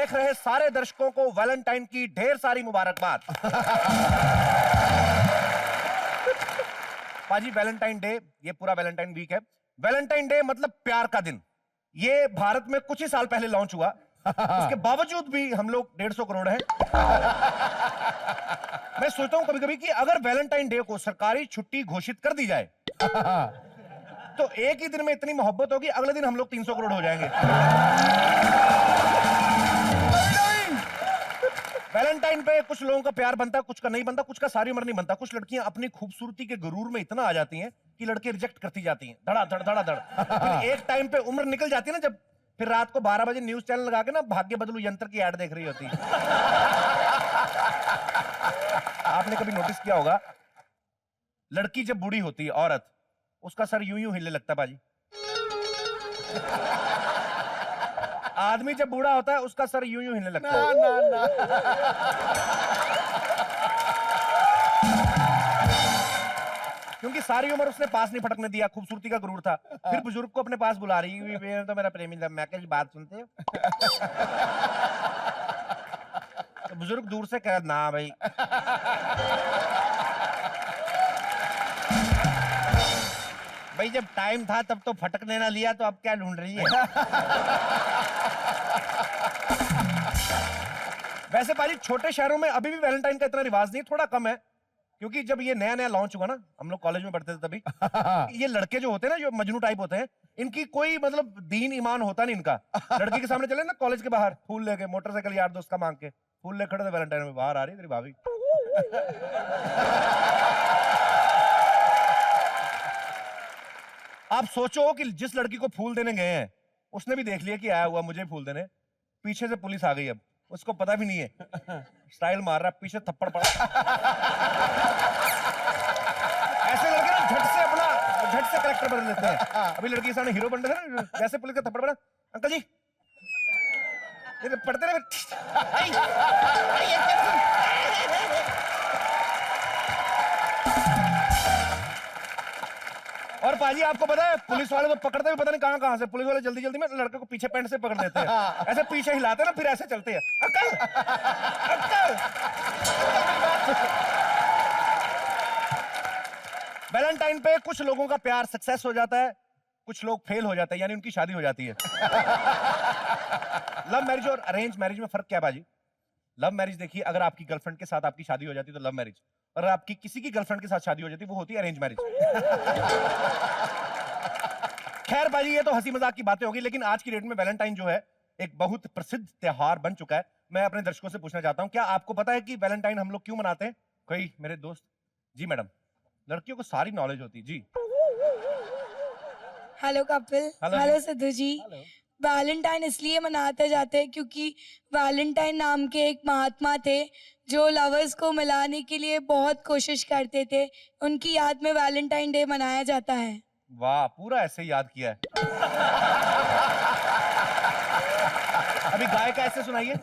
देख रहे सारे दर्शकों को वैलेंटाइन की ढेर सारी मुबारकबाद। पाजी वैलेंटाइन डे, ये पूरा वैलेंटाइन वीक है। वैलेंटाइन डे मतलब प्यार का दिन। ये भारत में कुछ ही साल पहले लॉन्च हुआ, उसके बावजूद भी हम लोग 150 करोड़ हैं। मैं सोचता हूं कभी कभी कि अगर वैलेंटाइन डे को सरकारी छुट्टी घोषित कर दी जाए तो एक ही दिन में इतनी मोहब्बत होगी, अगले दिन हम लोग 300 करोड़ हो जाएंगे। वैलेंटाइन पे कुछ लोगों का प्यार बनता है, कुछ का नहीं बनता, कुछ का सारी उम्र नहीं बनता। कुछ लड़कियां अपनी खूबसूरती के गुरूर में इतना आ जाती हैं कि लड़के रिजेक्ट करती जाती हैं, धड़ाधड़ धड़ाधड़। फिर एक टाइम पे उम्र निकल जाती है ना, जब फिर रात को 12 बजे न्यूज चैनल लगा के ना भाग्य बदलू यंत्र की ऐड देख रही होती है। आपने कभी नोटिस किया होगा, लड़की जब बूढ़ी होती है, औरत, उसका सर यूं यूं हिलने लगता है बाजी। आदमी जब बूढ़ा होता है उसका सर यूं यूं हिलने लगता है। ना। क्योंकि सारी उम्र उसने पास नहीं फटकने दिया, खूबसूरती का गुरूर था। फिर बुजुर्ग को अपने पास बुला रही है, तो मेरा प्रेमी था, मैं क्या बात सुनते हो? तो बुजुर्ग दूर से कह, ना भाई। भाई जब टाइम था तब तो फटकने ना लिया, तो अब क्या ढूंढ रही है? वैसे पाजी छोटे शहरों में अभी भी वैलेंटाइन का इतना रिवाज नहीं, थोड़ा कम है। क्योंकि जब ये नया नया लॉन्च हुआ ना, हम लोग कॉलेज में पढ़ते थे तभी, ये लड़के जो होते हैं ना, जो मजनू टाइप होते हैं, इनकी कोई मतलब दीन ईमान होता नहीं इनका। लड़की के सामने चले ना कॉलेज के बाहर, फूल लेके, मोटरसाइकिल यार दोस्त का मांग के फूल ले खड़े थे, वैलेंटाइन में बाहर आ रही तेरी भाभी। आप सोचो कि जिस लड़की को फूल देने गए हैं उसने भी देख लिया कि आया हुआ मुझे फूल देने, पीछे से पुलिस आ गई, अब उसको पता भी नहीं है, स्टाइल मार रहा, पीछे थप्पड़ पड़ा। ऐसे लड़के ना झट से कैरेक्टर बदल लेते हैं। अभी लड़की के सामने हीरो बन रहे हैं, जैसे पुलिस का थप्पड़ पड़ा, अंकल जी ये पढ़ते रहे। और पाजी आपको पता है, पुलिस वाले तो पकड़ते भी पता नहीं कहां से, पुलिस वाले जल्दी जल्दी में लड़के को पीछे पैंट से पकड़ लेते हैं, ऐसे पीछे हिलाते हैं ना, फिर ऐसे चलते हैं, अंकल अंकल। वैलेंटाइन पे कुछ लोगों का प्यार सक्सेस हो जाता है, कुछ लोग फेल हो जाते हैं, यानी उनकी शादी हो जाती है। लव मैरिज और अरेंज मैरिज में फर्क क्या है बाजी? लव मैरिज देखिए, अगर आपकी गर्लफ्रेंड के साथ आपकी शादी हो जाती है तो लव मैरिज, और आपकी किसी की गर्लफ्रेंड के साथ शादी हो जाती है वो होती है अरेंज मैरिज। खैर बाजी ये तो हंसी मजाक की बातें होगी, लेकिन आज की डेट में वैलेंटाइन जो है एक बहुत प्रसिद्ध त्योहार बन चुका है। मैं अपने दर्शकों से पूछना चाहता हूं, क्या आपको पता है कि वैलेंटाइन हम लोग क्यों मनाते हैं? कोई मेरे दोस्त? जी मैडम, लड़कियों को सारी नॉलेज होती है जी। हेलो कपिल। हेलो सिद्धू जी। वैलेंटाइन इसलिए मनाते जाते हैं क्योंकि वैलेंटाइन नाम के एक महात्मा थे जो लवर्स को मिलाने के लिए बहुत कोशिश करते थे। उनकी याद में वैलेंटाइन डे मनाया जाता है। वाह, पूरा ऐसे ही याद किया है। अभी गाय का ऐसे सुनाइए।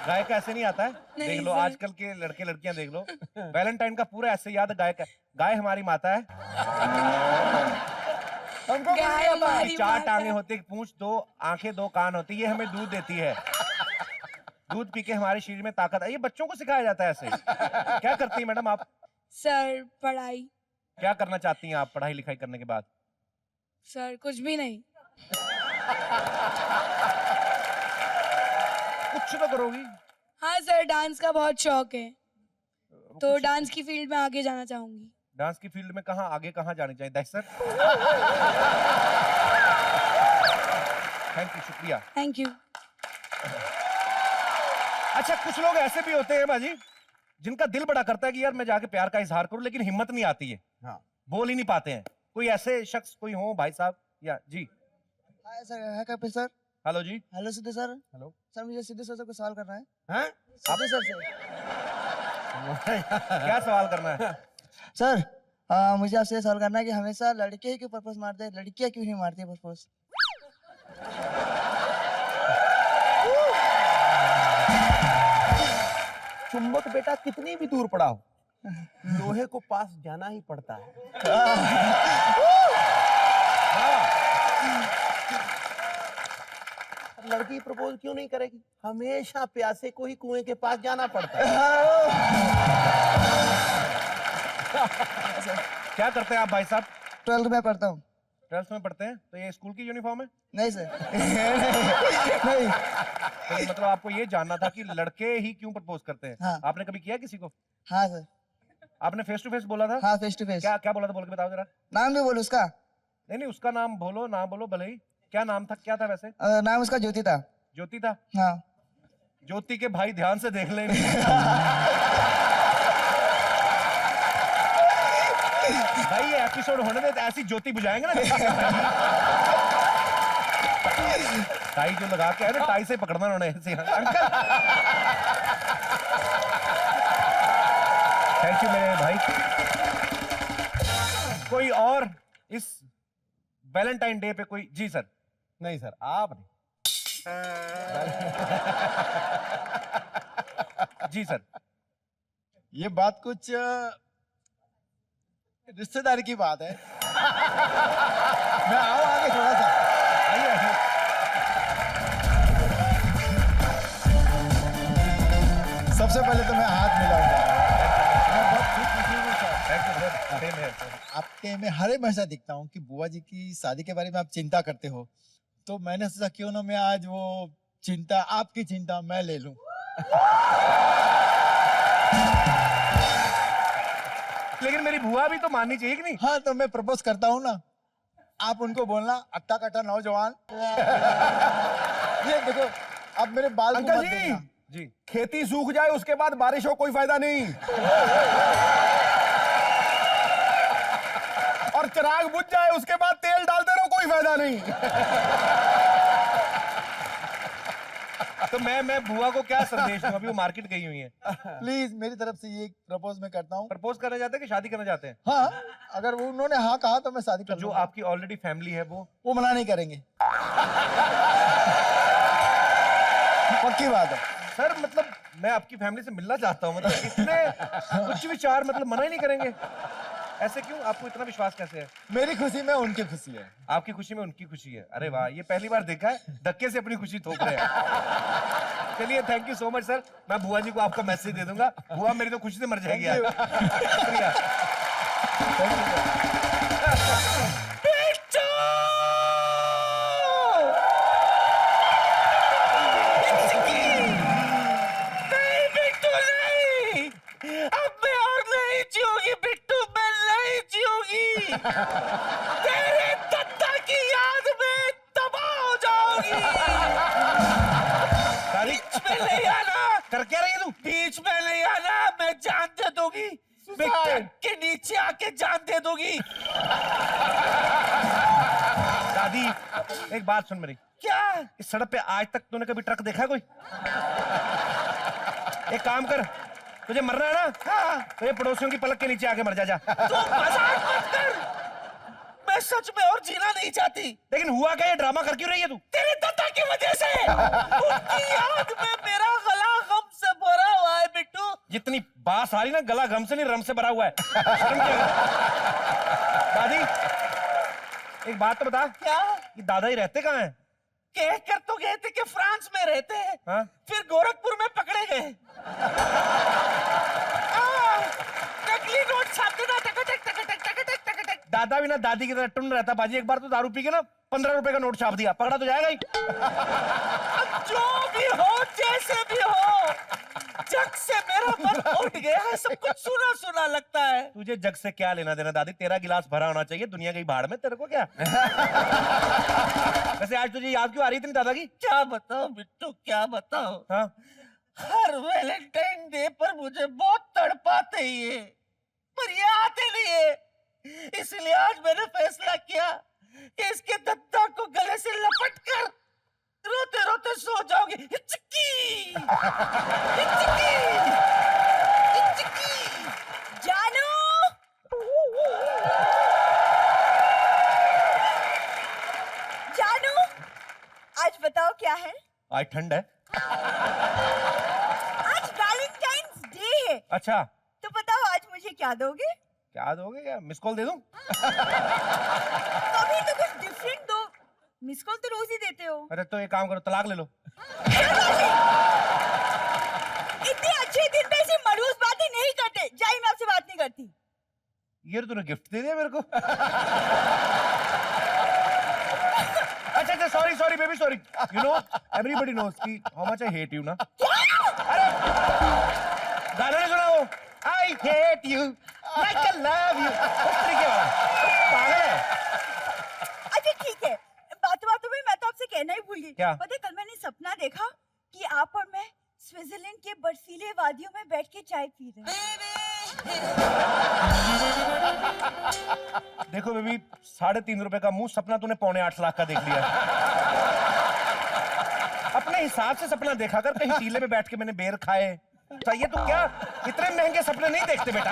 गाय का ऐसे नहीं आता है, देख लो आजकल के लड़के लड़कियां देख लो, वैलेंटाइन का पूरा ऐसे याद है। गाय का, गाय हमारी माता है, हमको गाय हमारी चार टांगे होती, पूंछ दो, आंखें दो, कान होती, ये हमें दूध देती है, दूध पी के हमारे शरीर में ताकत है। ये बच्चों को सिखाया जाता है ऐसे। क्या करती है मैडम आप? सर पढ़ाई। क्या करना चाहती हैं आप पढ़ाई लिखाई करने के बाद? सर कुछ भी नहीं। कुछ तो करोगी? हाँ सर, डांस का बहुत शौक है, तो डांस की फील्ड में आगे जाना चाहूंगी। डांस की फील्ड में कहाँ आगे कहाँ जानी चाहिए? दहशत। थैंक यू, शुक्रिया। Thank you. अच्छा, कुछ लोग ऐसे भी होते हैं बाजी जिनका दिल बड़ा करता है कि यार मैं जाके प्यार का इजहार करूं, लेकिन हिम्मत नहीं आती है। हाँ। बोल ही नहीं पाते हैं। कोई ऐसे शख्स कोई हो भाई साहब? या जी। हाय सर, है कपिल सर। हेलो जी। Hello Sidhu sir. Hello sir, मुझे सिद्धू सर से कुछ सवाल करना है। हैं? सिद्धू सर से। क्या सवाल करना है? सर मुझे आपसे सवाल करना है कि हमेशा लड़के ही क्यों प्रपोज मारते हैं, लड़कियां क्यों नहीं मारती है प्रपोज? चुंबक बेटा कितनी भी दूर पड़ा हो, लोहे को पास जाना ही पड़ता है। लड़की प्रपोज क्यों नहीं करेगी? हमेशा प्यासे को ही कुएं के पास जाना पड़ता है। क्या करते हैं आप भाई साहब? 12th में पढ़ता हूँ। 12th में पढ़ते हैं, तो ये स्कूल की यूनिफॉर्म है? नहीं सर। नहीं। तो मतलब आपको ये जानना था कि लड़के ही क्यों प्रपोज करते हैं। हाँ। आपने कभी किया किसी को? हाँ सर। आपने फेस टू फेस बोला था? हाँ फेस टू फेस। क्या क्या बोला था, बोल के बताओ जरा। नाम भी बोलो उसका? नहीं नहीं, उसका नाम बोलो, ना बोलो भले ही। क्या नाम था, क्या था वैसे? नाम उसका ज्योति था। ज्योति था? हाँ। ज्योति के भाई ध्यान से देख ले। भाई ये एपिसोड होने दे, तो ऐसी ज्योति बुझाएंगे ना। टाई जो लगा के है ना, टाई से पकड़ना उन्होंने ऐसे। अंकल थैंक यू मेरे भाई। कोई और इस वैलेंटाइन डे पे कोई? जी सर। नहीं सर, आप नहीं। जी सर। ये बात कुछ रिश्तेदारी की बात है। मैं आओ आगे थोड़ा सा। आइए आइए। सबसे पहले तो मैं हाथ मिलाऊंगा। मैं बहुत खुशी हूँ sir. Thank you sir. Same here sir. आपके में हर हमेशा दिखता हूँ कि बुआ जी की शादी के बारे में आप चिंता करते हो, तो मैंने सोचा क्यों ना मैं आज वो चिंता, आपकी चिंता मैं ले लूं। लेकिन मेरी बुआ भी तो माननी चाहिए कि नहीं? हाँ तो मैं प्रपोज करता हूँ ना, आप उनको बोलना अट्टा कट्टा नौजवान। ये देखो, अब मेरे बाल को अंकल मत जी, देखना। जी। खेती सूख जाए उसके बाद बारिश हो, कोई फायदा नहीं। और चिराग बुझ जाए उसके बाद तेल डालते रहो, कोई फायदा नहीं। तो मैं बुआ को क्या संदेश दूं? अभी वो मार्केट गई हुई है। प्लीज मेरी तरफ से ये प्रपोज मैं करता हूँ। प्रपोज करने जाते हैं कि शादी करने जाते हैं? हाँ, अगर उन्होंने हाँ कहा तो मैं शादी तो कर जो लूंगा। आपकी ऑलरेडी फैमिली है वो मना नहीं करेंगे। पक्की बात है। सर मतलब मैं आपकी फैमिली से मिलना चाहता हूँ, मतलब इतने उच्च विचार, मतलब मना ही नहीं करेंगे? ऐसे क्यों? आपको इतना विश्वास कैसे है? मेरी खुशी में उनकी खुशी है। आपकी खुशी में उनकी खुशी है। अरे वाह, ये पहली बार देखा है धक्के से अपनी खुशी थोप रहे हैं। चलिए thank you so much sir. मैं बुआ जी को आपका मैसेज दे दूंगा। बुआ मेरी तो खुशी से मर जाएगी आज। शुक्रिया। अब मैं और नहीं जियोगी बिट्टू, मैं नहीं जियोगी। तेरे दत्ता की याद में तबाह हो जाओगी। बीच में नहीं आना। कर क्या रही है तू? बीच में नहीं आना, मैं जान दे दूंगी। मैं ट्रक के नीचे आके जान दे दूंगी। दादी एक बात सुन मेरी। क्या? इस सड़क पे आज तक तूने कभी ट्रक देखा है कोई? एक काम कर, तुझे मरना है ना? हाँ। तो ये पड़ोसियों की पलक के नीचे आके मर जा। तू मजाक मत कर। मैं सच में और जीना नहीं चाहती। लेकिन हुआ क्या, ये ड्रामा कर क्यों रही है तू? तेरे दत्ता की वजह से। उनकी याद में मेरा गला गम से भरा हुआ है बिट्टू। जितनी बात सारी ना, गला गम से नहीं रम से भरा हुआ है। शर्म क्या है? दादी एक बात तो बता, क्या? ये दादा ही रहते कहाँ हैं? कह कर तो गए थे कि फ्रांस में रहते हैं। हाँ? फिर गोरखपुर में पकड़े गए। नकली नोट छापते ना, टकटक टकटक टकटक टकटक। दादा भी ना दादी की तरह टुन रहता बाजी। एक बार तो दारू पी के ना 15 रुपए का नोट छाप दिया, पकड़ा तो जाएगा ही। अब जो भी हो, जैसे भी हो, जग से मेरा मन उठ गया है। सब कुछ सुना सुना लगता है। तुझे जग से क्या लेना देना दादी? तेरा गिलास भरा होना चाहिए, दुनिया की भाड़ में तेरे को क्या। वैसे आज तुझे याद क्यों आ रही थी दादा की? क्या बताओ बिट्टू, क्या बताओ। हाँ? हर वैलेंटाइन डे पर मुझे बहुत तड़पाते ही है, पर ये आते नहीं है। इसलिए आज मैंने फैसला किया कि इसके दत्ता को गले से लपट कर रोते रोते सो जाओगी। हिचकी, हिचकी, हिचकी। जानू, जानू, आज बताओ क्या है? आज ठंड है। आज वैलेंटाइंस डे है, अच्छा, तो बताओ आज मुझे क्या दोगे? क्या दोगे? क्या मिस कॉल दे दूं? कभी तो कुछ डिफरेंट दो। मिस कॉल तो रोज ही देते हो। अरे तो एक काम करो, तलाक ले लो। इतने अच्छे दिन पे ऐसी मरूस बातें नहीं करते। जाइए, मैं आपसे बात नहीं करती। ये तो तूने गिफ्ट दे दिया मेरे को। अच्छा, sorry baby, sorry. You know, everybody knows कि how much I hate you ना। अरे गाना नहीं सुना वो, I hate you like I love you, उस तरीके वाला। पागल है। अच्छा ठीक है, बातों में मैं तो आपसे कहना ही भूल गई। क्या? पता है, कल मैंने सपना देखा कि आप और मैं स्विट्जरलैंड के बर्फीले वादियों में बैठ के चाय पी रहे हैं। देखो बेबी, 3.5 रुपए का मुंह सपना तूने 7.25 लाख का देख लिया। अपने हिसाब से सपना देखा कर, कहीं टीले पे बैठ के मैंने बेर खाए चाहिए तो क्या, इतने महंगे सपने नहीं देखते बेटा।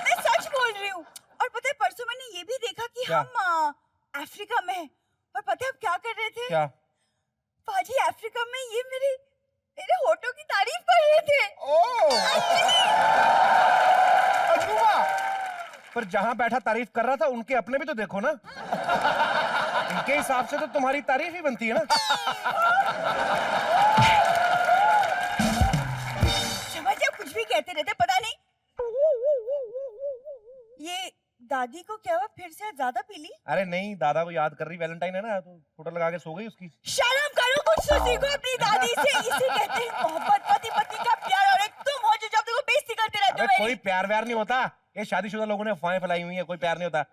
मैं सच बोल रही हूँ। और पता है, परसों मैंने ये भी देखा कि क्या? हम अफ्रीका में हैं। और पता है आप क्या कर रहे थे? क्या? पाजी, अफ्रीका में ये मेरे होठों की तारीफ कर रहे थे। अजूबा। पर जहां बैठा तारीफ कर रहा था, उनके अपने भी तो देखो ना। इनके हिसाब से तो तुम्हारी तारीफ ही बनती है ना। समझ, कुछ भी कहते रहते, पता नहीं। ये दादी को क्या हुआ, फिर से ज्यादा पी ली? अरे नहीं, दादा को याद कर रही, वैलेंटाइन है ना, तो फोटो लगा के सो गई उसकी। शर्म करो, कुछ तो सीखो अपनी दादी से। इसे कहते हैं मोहब्बत, पति पत्नी का प्यार। और एक तुम हो जो जब देखो बेइज्जती करते रहते हो अबे मेरी। कोई प्यार व्यार नहीं होता, ये शादीशुदा लोगों ने अफवाहें फैलाई हुई है, कोई प्यार नहीं होता। आप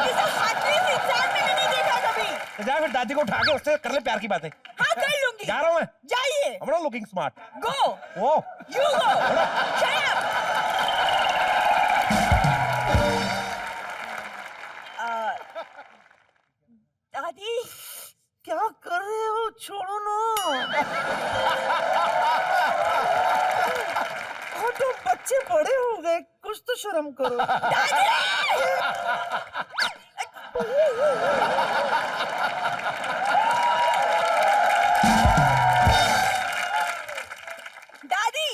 जैसा हाथी इंसान मैंने नहीं देखा कभी। तो जा फिर दादी को उठा के उससे कर ले प्यार की बातें। हाँ, कर लूंगी। जा रहा हूं मैं। जाइए। I'm not looking smart. गो, वो यू गो, शट अप। दादी, क्या कर रहे हो? छोड़ो ना। हाँ, तो बच्चे बड़े हो गए, कुछ तो शर्म करो। दादी,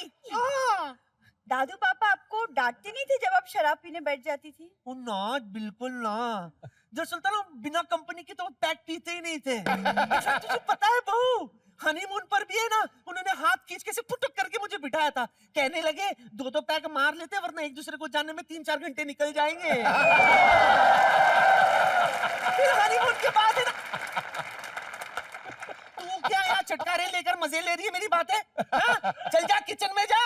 दादू पापा आपको डांटते नहीं थे जब आप शराब पीने बैठ जाती थी? ओ ना, बिल्कुल ना। दरअसल ना, बिना कंपनी के तो पैक पीते ही नहीं थे। अच्छा, तुझे पता है बहू, हनीमून पर भी है ना, उन्होंने हाथ खींच के से पुटक करके मुझे बिठाया था। कहने लगे 2-2 पैक मार लेते, वरना एक दूसरे को जानने में 3-4 घंटे निकल जाएंगे। फिर हनीमून के बाद है ना, तू क्या यहाँ चटकारे लेकर मजे ले रही है मेरी बातें? हाँ? चल जा किचन में जा।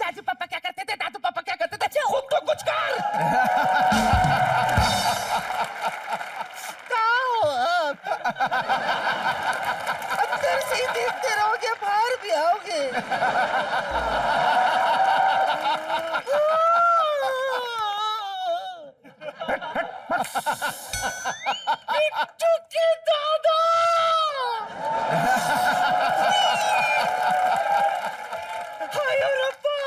दादू पापा क्या करते थे? दादू पापा क्या करते थे? खुद तो कुछ कर। अंदर से ही देखते रहोगे, बाहर भी आओगे। बिट्टू के दादा। हाय रब्बा,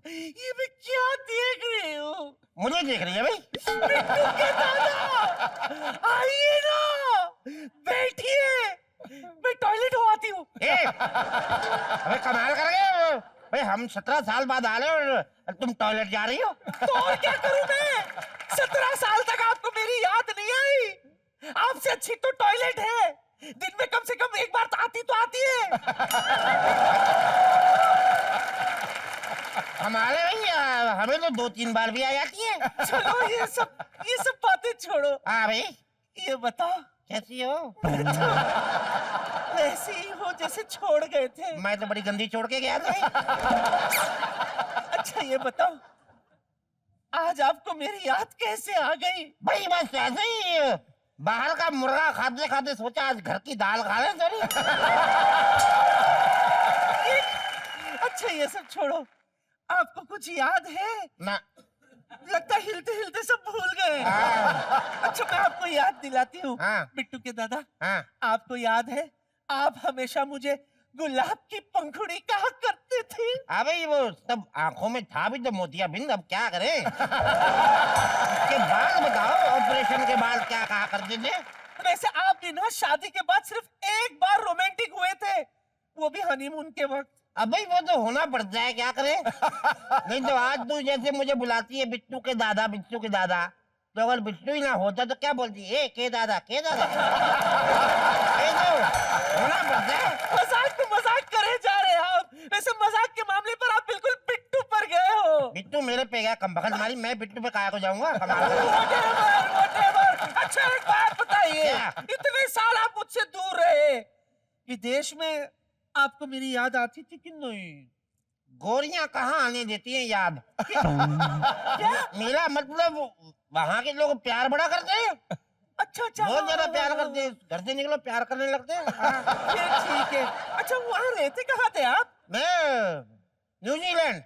ये मैं क्या देख रही हूँ? मुझे देख रही है भाई। बिट्टू के दादा, आइए ना, बैठिए, मैं टॉयलेट हो आती हूँ। अबे कमाल कर गए भाई, हम 17 साल बाद आ रहे और तुम टॉयलेट जा रही हो। तो और क्या करूँ मैं? 17 साल तक आपको मेरी याद नहीं आई? आपसे अच्छी तो टॉयलेट है, दिन में कम से कम एक बार तो आती है। हमारे भाई हमें तो 2-3 बार भी आ जाती है। चलो ये सब बातें छोड़ो। हाँ भाई, ये बताओ, कैसी हो? वैसे ही हो जैसे छोड़ गए थे। मैं तो बड़ी गंदी छोड़ के गया था। अच्छा ये बताओ, आज आपको मेरी याद कैसे आ गई? भाई बस ऐसे ही, बाहर का मुर्गा खाते खाते सोचा आज घर की दाल खा लें थोड़ी। अच्छा ये सब छोड़ो, आपको कुछ याद है? ना। लगता है हिलते हिलते सब भूल गए। अच्छा मैं आपको याद दिलाती हूँ। हाँ। बिट्टू के दादा, हाँ। आपको याद है, आप हमेशा मुझे गुलाब की पंखुड़ी कहा करते थे। अबे वो सब आंखों में था भी तो मोतियाबिंद, अब क्या करें? उसके बाद बताओ, ऑपरेशन के बाद क्या कहा करते थे? वैसे आप भी ना शादी के बाद सिर्फ एक बार रोमांटिक हुए थे, वो भी हनीमून के वक्त। अब भाई वो तो होना पड़ता है, क्या करें? नहीं तो आज तू जैसे मुझे बुलाती है बिट्टू के दादा, बिट्टू के दादा, तो अगर बिट्टू ही ना होता तो क्या बोलती? ए के दादा के दादा ए तो होना पड़ता है। मजाक करे जा रहे हैं आप। वैसे मजाक के मामले पर आप बिल्कुल बिट्टू पर गए हो। बिट्टू मेरे पे गया कम बखत मारी, मैं बिट्टू पे काहे को जाऊंगा? कमाल कर। Whatever। अच्छा एक बात बताइए, क्या? इतने साल आप मुझसे दूर रहे, विदेश में आपको मेरी याद आती थी कि नहीं? गोरियां कहाँ आने देती हैं याद? मेरा मतलब वहाँ के लोग प्यार बड़ा करते हैं, अच्छा बहुत ज्यादा प्यार करते हैं। घर से निकलो प्यार करने लगते हैं। हाँ। ठीक है। अच्छा वहाँ रहते कहाँ थे आप? मैं न्यूजीलैंड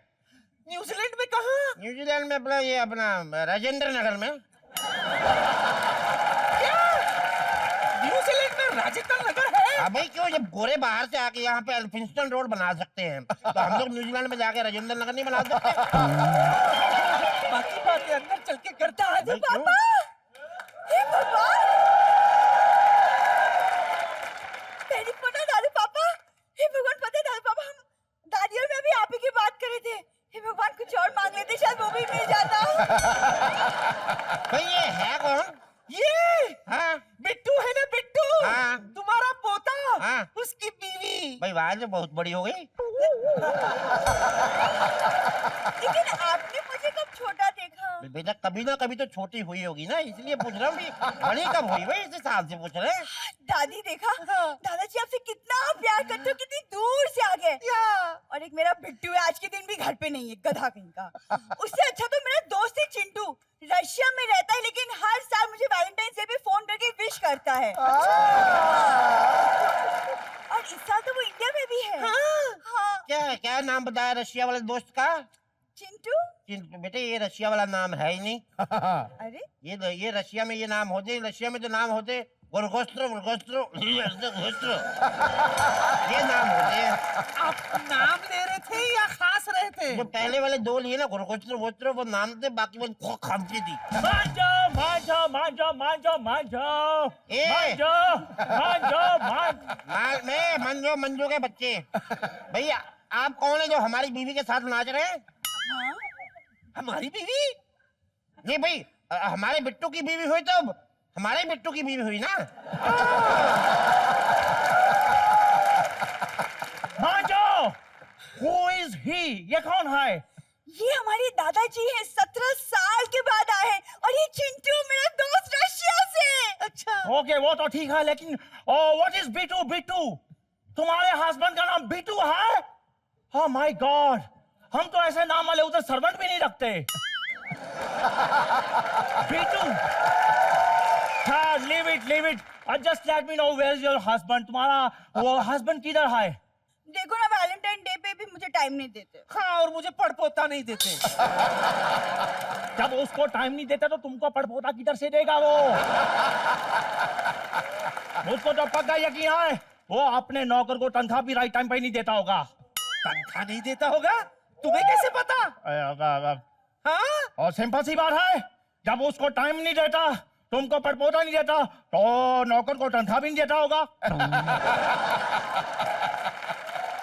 न्यूजीलैंड में कहाँ? न्यूजीलैंड में अपना राजेंद्र नगर में। न्यूजीलैंड में राजेंद्र नगर है? हाँ भाई, क्यों? जब गोरे बाहर से आके यहाँ पे एल्फिंस्टन रोड बना सकते हैं तो हम लोग न्यूजीलैंड में जाके राजेंद्र नगर नहीं बना सकते? बाकी बातें अंदर चल के करता है। भाई, क्यों? हे भगवान, पहली पता दादू पापा। हे भगवान, पता है दादू पापा, हम दादी और मैं भी आप ही की बात कर रहे थे। हे भगवान, कुछ और मांग लेते, शायद वो भी मिल जाता। भाई ये है कौन? ये हाँ बिट्टू है ना, बिट्टू हाँ। तुम्हारा पोता, हाँ। उसकी बीवी। भाई आवाज बहुत बड़ी हो गई। लेकिन आपने मुझे कब छोटा देखा? बेटा कभी ना कभी तो छोटी हुई होगी ना, इसलिए पूछ रहा हूँ कि बड़ी कब हुई भाई? इस हिसाब से पूछ रहे हैं। दादी देखा, दादाजी आपसे कितना प्यार करते हो, कितनी दूर से आ गए। और एक मेरा बिट्टू है, आज के दिन भी घर पे नहीं है, गधा कहीं का। उससे अच्छा तो मेरा दोस्त है चिंटू, रशिया में रहता है, लेकिन हर साल मुझे वैलेंटाइन डे पे फोन करके विश करता है। और इस साल तो वो इंडिया में भी है। हाँ। क्या क्या नाम बताया रशिया वाले दोस्त का? चिंटू। बेटे ये रशिया वाला नाम है ही नहीं। अरे ये रशिया में ये नाम होते, रशिया में तो नाम होते गोरगोस्त्रो गोरगोस्त्रो गोरगोस्त्रो, ये नाम होते हैं। आप नाम ले रहे थे या खास रहे थे? जो पहले वाले दो लिए ना गोरगोस्त्रो गोस्त्रो, वो नाम थे, बाकी वो खांसी थी। मैं मंजो के बच्चे। भैया आप कौन है जो हमारी बीवी के साथ नाच रहे हैं? हमारी बीवी? नहीं भाई, हमारे बिट्टू की बीवी हुई तो हमारे बिट्टू की बीवी हुई ना। Who is he? ये कौन है? ये हमारे दादाजी हैं, 17 साल के बाद आए हैं। और ये चिंटू मेरा दोस्त रशिया से। अच्छा ओके वो तो ठीक है, लेकिन व्हाट इज बिट्टू? बिट्टू तुम्हारे हस्बैंड का नाम बिट्टू है? ओह माय गॉड, हम तो ऐसे नाम वाले उधर सर्वेंट भी नहीं रखते। बिट्टू, हाँ leave it just let me know where is your husband. तुम्हारा वो हस्बैंड किधर है? देखो ना, वैलेंटाइन डे पे भी मुझे टाइम नहीं देते। हाँ, और मुझे पड़पोता नहीं देते। जब उसको टाइम नहीं देते तो तुमको पड़पोता किधर से देगा वो? मुझको तो पक्का यकीन है वो अपने नौकर को तनख्वाह भी राइट टाइम पे नहीं देता होगा। तनख्वाह नहीं देता होगा? तुम्हें कैसे पता? हाँ? और सिंपल सी बात है, जब उसको टाइम नहीं देता, तुमको पड़पोता नहीं देता, तो नौकर को तनख्वाह भी नहीं देता होगा।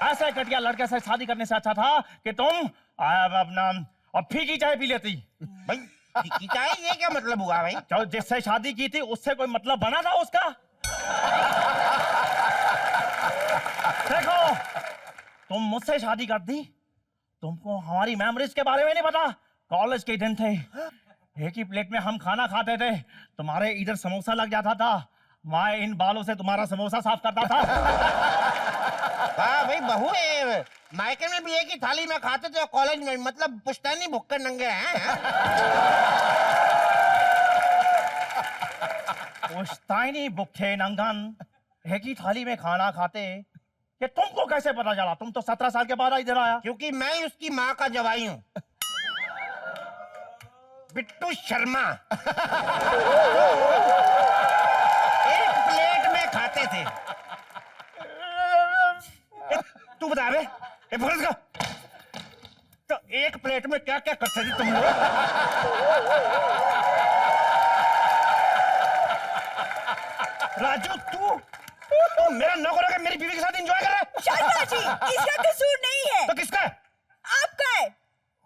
ऐसे घटिया लड़के से शादी करने से अच्छा था कि तुम अपना फीकी चाय पी लेती। भाई फीकी चाय ये क्या मतलब हुआ भाई? जो जिससे शादी की थी उससे कोई मतलब बना था उसका? देखो तुम मुझसे शादी कर दी, तुमको हमारी मेमोरीज के बारे में नहीं पता। कॉलेज के दिन थे, एक ही प्लेट में हम खाना खाते थे, तुम्हारे इधर समोसा लग जाता था, मैं इन बालों से तुम्हारा समोसा साफ करता था। हाँ भाई बहू है, मायके में भी एक ही थाली में खाते थे, कॉलेज में मतलब पुश्तैनी भुक्कड़ नंगे हैं। पुश्तैनी भुक्खे नंगन एक ही थाली में खाना खाते, ये तुमको कैसे पता चला? तुम तो 17 साल के बाद इधर आया। क्योंकि मैं उसकी माँ का जवाई हूँ, बिट्टू शर्मा। एक प्लेट में खाते थे। तू बता बे, तो एक प्लेट में क्या क्या करते थे तुम लोग? राजू तू मेरा नौकर होकर मेरी बीवी के साथ एंजॉय कर रहा है? शारदा जी, इसका कसूर नहीं है। तो किसका है? आपका है।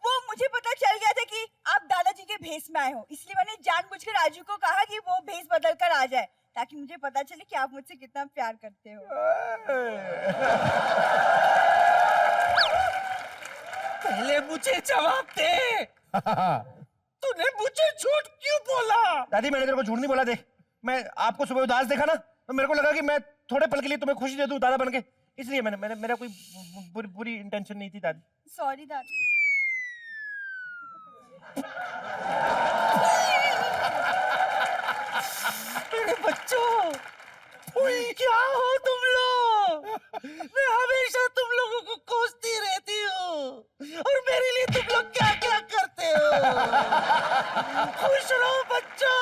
वो मुझे पता चल गया था कि आप दादाजी के भेस में आए हो, इसलिए मैंने जानबूझकर राजू को कहा कि वो भेस बदल कर आ जाए, ताकि मुझे पता चले कि आप मुझसे कितना प्यार करते हो। पहले मुझे जवाब दे। तूने मुझे झूठ क्यों बोला? दादी मैंने तेरे को झूठ नहीं बोला। देख, मैं आपको सुबह उदास देखा ना, तो मेरे को लगा कि मैं थोड़े पल के लिए तुम्हें खुशी दे दूं दादा बन के, इसलिए मेरा कोई बुरी इंटेंशन नहीं थी दादी। सॉरी दादी। मेरे बच्चों, क्या हो तुम लोग? मैं हमेशा तुम लोगों को कोसती रहती हूँ, और मेरे लिए तुम लोग क्या क्या करते हो। खुश रहो बच्चों,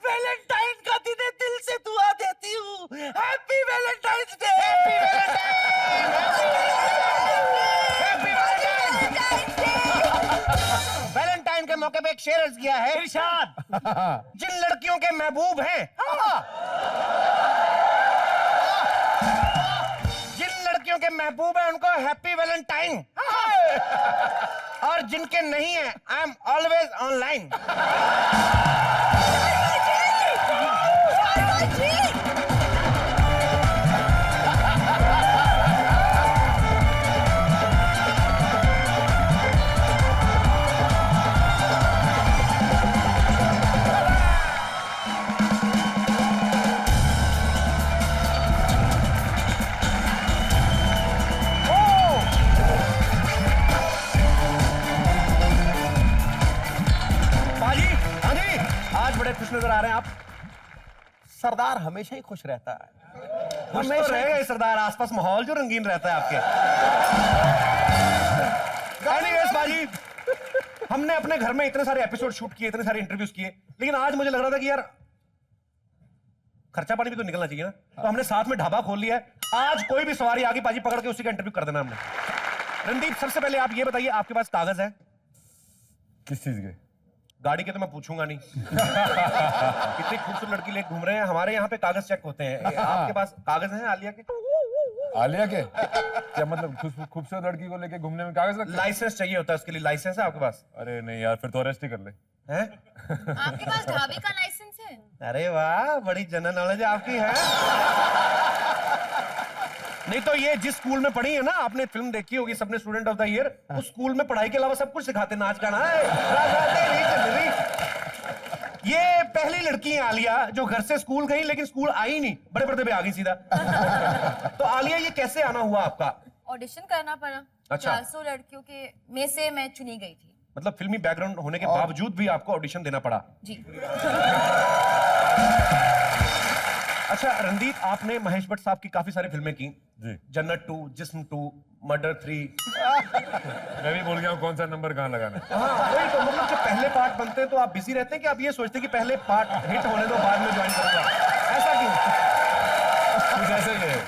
वैलेंटाइन का दिन है, दिल से दुआ देती हूँ। Happy Valentine's day. वैलेंटाइन के मौके पे एक शेर अर्ज किया है, इरशाद। जिन लड़कियों के महबूब हैं, जिन लड़कियों के महबूब हैं उनको हैप्पी वैलेंटाइन, और जिनके नहीं है आई एम ऑलवेज ऑनलाइन। बड़े खुश नजर आ रहे हैं आप। सरदार हमेशा ही खुश रहता है। हमेशा रहेगा सरदार, आसपास माहौल जो रंगीन रहता है आपके। एनीवेज बाजी, हमने अपने घर में इतने सारे एपिसोड शूट किए, इतने सारे इंटरव्यूज किए, लेकिन आज मुझे लग रहा था कि यार खर्चा पानी भी तो निकलना चाहिए ना, तो हमने साथ में ढाबा खोल लिया है। आज कोई भी सवारी आगे बाजी पकड़ के उसी का इंटरव्यू कर देना हमने। रणदीप, सबसे पहले आप ये बताइए, आपके पास कागज है? किस चीज के? गाड़ी के तो मैं पूछूंगा नहीं। कितनी खूबसूरत लड़की लेके घूम रहे हैं, हमारे यहाँ पे कागज चेक होते हैं। आपके पास कागज हैं आलिया के? आलिया के? क्या मतलब खूबसूरत लड़की को लेके घूमने में कागज लगता है? लाइसेंस चाहिए होता है उसके लिए। लाइसेंस है आपके पास? अरे नहीं यार, फिर तो अरेस्ट ही कर ले। हैं? आपके पास ढाबे का लाइसेंस है? अरे वाह, बड़ी जनरल नॉलेज आपकी है। नहीं तो ये जिस स्कूल में पढ़ी है ना, आपने फिल्म देखी होगी सबने, स्टूडेंट ऑफ द ईयर, उस स्कूल में पढ़ाई के अलावा सब कुछ सिखाते, नाच गाना। ये पहली लड़की है आलिया जो घर से स्कूल गई लेकिन स्कूल आई नहीं, बड़े पर्दे पे आ गई सीधा। तो आलिया, ये कैसे आना हुआ आपका? ऑडिशन करना पड़ा। अच्छा। 400 लड़कियों के में से मैं चुनी गई थी। मतलब फिल्मी बैकग्राउंड होने के बावजूद भी आपको ऑडिशन देना पड़ा? जी। अच्छा रणदीप, आपने महेश भट्ट साहब की काफी सारी फिल्में की जी। जन्नत 2, जिस्म 2, मर्डर 3। मैं भी भूल गया हूँ कौन सा नंबर कहाँ लगाना है। हाँ वही तो, मतलब जब पहले पार्ट बनते हैं तो आप बिजी रहते हैं कि आप ये सोचते हैं कि पहले पार्ट हिट होने दो, बाद में ज्वाइन करूंगा, ऐसा क्यों? कुछ ऐसे ही है,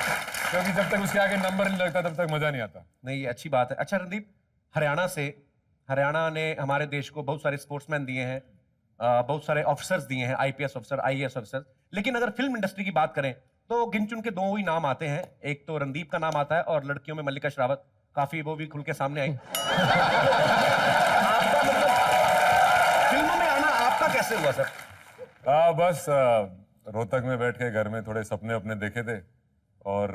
क्योंकि जब तक उसके आगे नंबर नहीं लगता तब तक मजा नहीं आता। नहीं, ये अच्छी बात है। अच्छा रणदीप, हरियाणा ने हमारे देश को बहुत सारे स्पोर्ट्समैन दिए हैं, बहुत सारे ऑफिसर्स दिए हैं, आईपीएस ऑफिसर, आईएएस ऑफिसर, लेकिन अगर फिल्म इंडस्ट्री की बात करें तो गिन चुन के 2 ही नाम आते हैं। एक तो रणदीप का नाम आता है और लड़कियों में मल्लिका शेरावत, काफी वो भी खुल के सामने आई। आपका मतलब फिल्मों में आना आपका कैसे हुआ सर? बस रोहतक में बैठ के घर में थोड़े सपने अपने देखे थे, और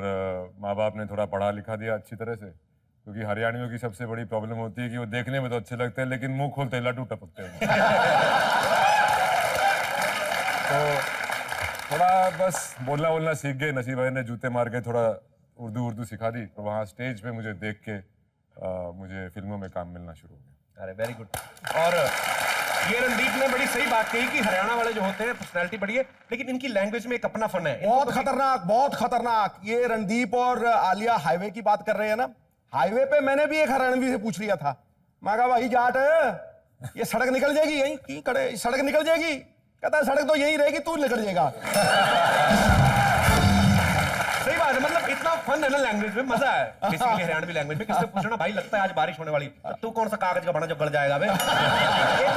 माँ बाप ने थोड़ा पढ़ा लिखा दिया अच्छी तरह से, क्योंकि हरियाणियों की सबसे बड़ी प्रॉब्लम होती है कि वो देखने में तो अच्छे लगते हैं लेकिन मुंह खोलते लड्डू टपकते हैं। तो थोड़ा बस बोलना सीख गए, नसीब भाई ने जूते मार के थोड़ा उर्दू सिखा दी, तो वहाँ स्टेज पे मुझे देख के मुझे फिल्मों में काम मिलना शुरू हो गया। अरे वेरी गुड। और ये रणदीप ने बड़ी सही बात कही कि हरियाणा वाले जो होते हैं पर्सनैलिटी बड़ी है, लेकिन इनकी लैंग्वेज में एक अपना फन है। बहुत खतरनाक, बहुत खतरनाक। ये रणदीप और आलिया हाईवे की बात कर रहे हैं ना, हाईवे पे मैंने भी एक हरियाणवी से पूछ लिया था, मैं कहा भाई जाट है, ये सड़क निकल जाएगी यहीं की कड़े, सड़क निकल जाएगी? कहता है सड़क तो यहीं रहेगी, तू निकल जाएगा। सही बात है, मतलब इतना फन है ना लैंग्वेज में, मजा है। बेसिकली हरियाणवी लैंग्वेज में किससे पूछना भाई लगता है आज बारिश होने वाली, तू कौन सा कागज का बना जो गड़ जाएगा बे? एक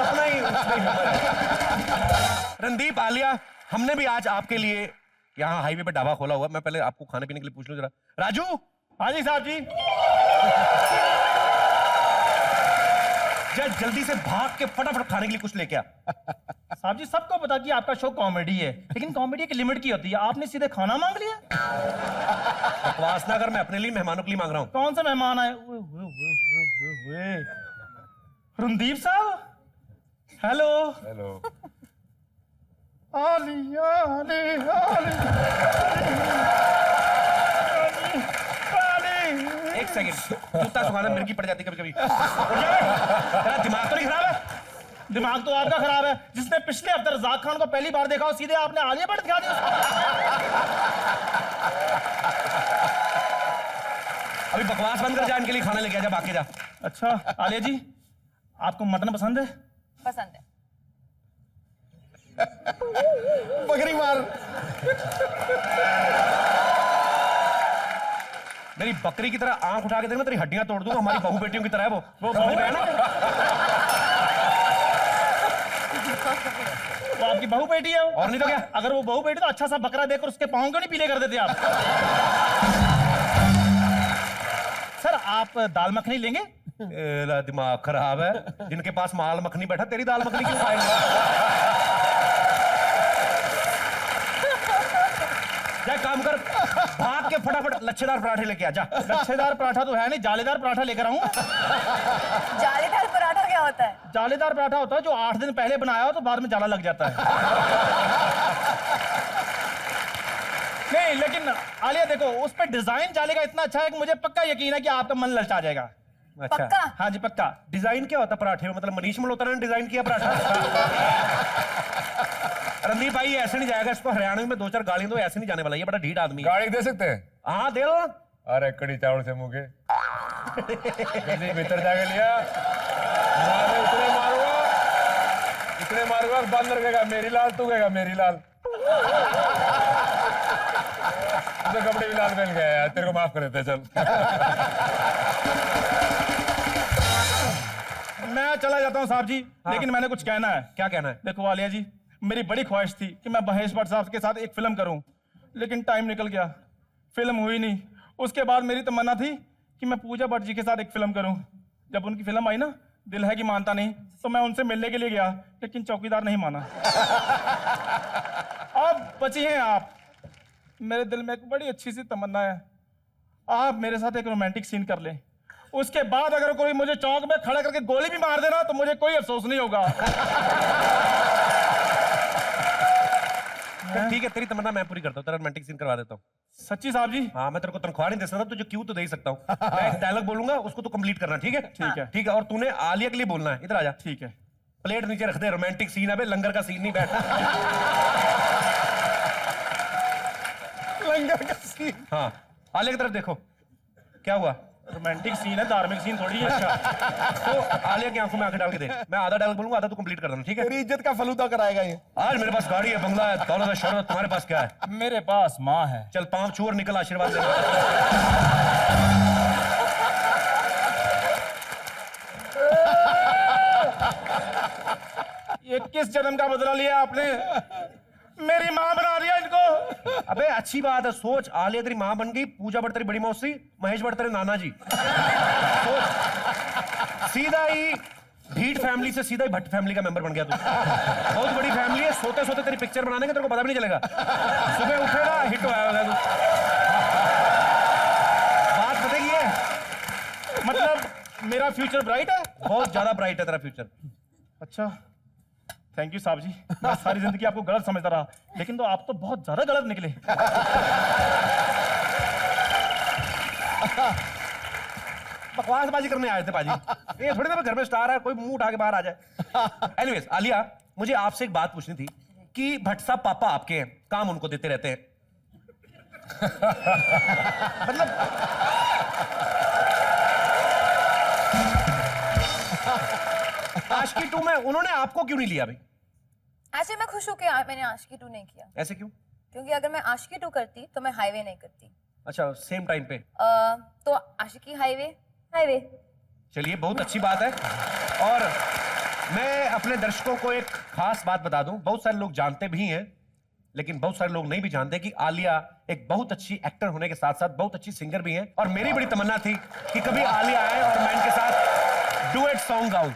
अपना ही ह्यूमर है। रणदीप, आलिया, हमने भी आज आपके लिए यहाँ हाईवे पे ढाबा खोला हुआ। मैं पहले आपको खाने पीने के लिए पूछ लूं जरा। राजू। हाँ जी साहब जी। जा जल्दी से भाग के फटाफट खाने के लिए कुछ लेके आ। साहब जी सबको पता कि आपका शो कॉमेडी है, लेकिन कॉमेडी एक लिमिट की होती है, आपने सीधे खाना मांग लिया। बकवास ना कर, मैं अपने लिए मेहमानों के लिए मांग रहा हूँ। कौन सा मेहमान आए? रणदीप साहब, हेलो। हेलो। आलिया, आलिया, आलिया। एक सेकंड, जूता सुखाना मेरे की पड़ जाती कभी कभी। तेरा दिमाग तो नहीं खराब है? दिमाग तो आपका खराब है। जिसने पिछले हफ्ते रज़ाक खान को पहली बार देखा हो, सीधे आपने आलिया भट्ट दिखा दिया उसको। अभी बकवास बंद कर, जा इनके लिए खाना लेके आ जा, बाकी जा। अच्छा आलिया जी, आपको मटन पसंद है? पसंद है। बकरी मार। मेरी बकरी की तरह आंख उठा के देखना, तेरी हड्डियां तोड़ दूंगा। हमारी बहू बेटियों की तरह है वो समझ रहे हैं ना? वो आपकी बहू बेटी है वो? और नहीं तो क्या? अगर वो बहू बेटी तो अच्छा सा बकरा देकर उसके पाँव क्यों नहीं पीले कर देते आप? सर आप दाल मखनी लेंगे? एला दिमाग खराब है, जिनके पास माल मखनी बैठा तेरी दाल मखनी क्यों खाएंगे? जा काम कर, भाग के फटाफट लच्छेदार पराठे लेके आ जा। लच्छेदार पराठा तो है नहीं, जालीदार पराठा लेकर आऊं। जालीदार पराठा क्या होता है? जालीदार पराठा होता है जो 8 दिन पहले बनाया हो तो बाद में जाला लग जाता है। नहीं लेकिन आलिया देखो, उस पर डिजाइन जाली का इतना अच्छा है कि मुझे पक्का यकीन है कि आपका मन ललचा जाएगा। अच्छा पक्का? हाँ जी पक्का। डिजाइन क्या होता है पराठे में? मतलब मनीष मल्होत्रा ने डिजाइन किया पराठा? रणदीप भाई ऐसे नहीं जाएगा, इसको हरियाणा में 2-4 गालियां दो, ऐसे नहीं जाने वाला, ये बड़ा ढीठ आदमी है। गाड़ी दे सकते हैं? हाँ दे लो। अरे कड़ी चावल से मुके जल्दी भीतर जाके लिया। मारे इतने मारूंगा बंदर कहेगा मेरी लाल, तू कहेगा मेरी लाल। तो कपड़े भी लाल पहन गया यार, तेरे को माफ कर देते चल। मैं चला जाता हूँ साहब जी। हाँ। लेकिन मैंने कुछ कहना है। क्या कहना है? देखो आलिया जी, मेरी बड़ी ख्वाहिश थी कि मैं महेश भट्ट साहब के साथ एक फिल्म करूं, लेकिन टाइम निकल गया, फिल्म हुई नहीं। उसके बाद मेरी तमन्ना थी कि मैं पूजा भट्ट जी के साथ एक फिल्म करूं। जब उनकी फिल्म आई ना, दिल है कि मानता नहीं, तो मैं उनसे मिलने के लिए गया, लेकिन चौकीदार नहीं माना। अब बची हैं आप। मेरे दिल में एक बड़ी अच्छी सी तमन्ना है, आप मेरे साथ एक रोमांटिक सीन कर लें। उसके बाद अगर कोई मुझे चौक में खड़ा करके गोली भी मार देना तो मुझे कोई अफसोस नहीं होगा। ठीक है, तेरी तमन्ना मैं पूरी करता हूँ, तेरा रोमांटिक सीन करवा देता हूँ। सच्ची साहब जी? हाँ, मैं तेरे को तनख्वाह नहीं दे सकता, तुझे क्यों तो दे ही सकता हूँ। मैं एक डायलॉग बोलूंगा, उसको तो कंप्लीट करना, ठीक है? ठीक है। ठीक है, और तूने आलिया के लिए बोलना है। इधर आ जा। ठीक है। प्लेट नीचे रख दे, रोमांटिक सीन है बे, लंगर का सीन नहीं बैठा। लंगर का सीन। हाँ, आलिया की तरफ देखो, क्या हुआ? रोमांटिक सीन है, धार्मिक सीन थोड़ी है। अच्छा, तो आलिया की आंखों में आंखें डाल के दे। मैं आधा डायलॉग बोलूंगा, आधा तू कंप्लीट कर देना, ठीक है? तेरी इज्जत का फलूदा कराएगा ये। आज मेरे पास गाड़ी है, बंगला है, दौलत है, शोहरत, तुम्हारे पास क्या है? मेरे पास माँ है। चल पांव छू और निकल, आशीर्वाद दे। ये किस जन्म का बदला लिया आपने? मेरी माँ बना दिया इनको। अबे अच्छी बात है, सोच, आलिया तेरी माँ बन गई, पूजा भट्ट तेरी बड़ी मौसी, महेश भट्ट तेरे नाना जी। सोच, सीधा ही भीड़ फैमिली से सीधा ही भट्ट फैमिली का मेंबर बन गया तू। बहुत बड़ी फैमिली है, सोते सोते तेरी पिक्चर बनाने का तेरे को पता भी नहीं चलेगा। सुबह उठेगा, हिट होया होगा तू। बात पता ही है, मतलब मेरा फ्यूचर ब्राइट है? बहुत ज्यादा ब्राइट है तेरा फ्यूचर। अच्छा, थैंक यू साहब जी। मैं सारी जिंदगी आपको गलत समझता रहा, लेकिन तो आप तो बहुत ज्यादा गलत निकले। बकवासबाजी करने आए थे पाजी, ये थोड़ी देर में घर में स्टार है, कोई मुंह उठा के बाहर आ जाए। एनीवेज आलिया, मुझे आपसे एक बात पूछनी थी कि भट्ट साहब पापा आपके हैं, काम उनको देते रहते हैं, मतलब आशिकी 2 में उन्होंने आपको क्यों नहीं लिया भाई? ऐसे मैं खुश हूँ कि मैंने आशिकी 2 नहीं किया। ऐसे क्यों? क्योंकि अगर मैं आशिकी 2 करती तो मैं हाईवे नहीं करती। अच्छा, सेम टाइम पे। तो आशिकी हाईवे हाईवे। चलिए, बहुत अच्छी बात है। और मैं अपने दर्शकों को एक खास बात बता दूं, बहुत सारे लोग जानते भी हैं, लेकिन बहुत सारे लोग नहीं भी जानते कि आलिया एक बहुत अच्छी एक्टर होने के साथ साथ बहुत अच्छी सिंगर भी हैं। और मेरी बड़ी तमन्ना थी कि कभी आलिया आए और मैं इनके साथ डुएट सॉन्ग गाऊं।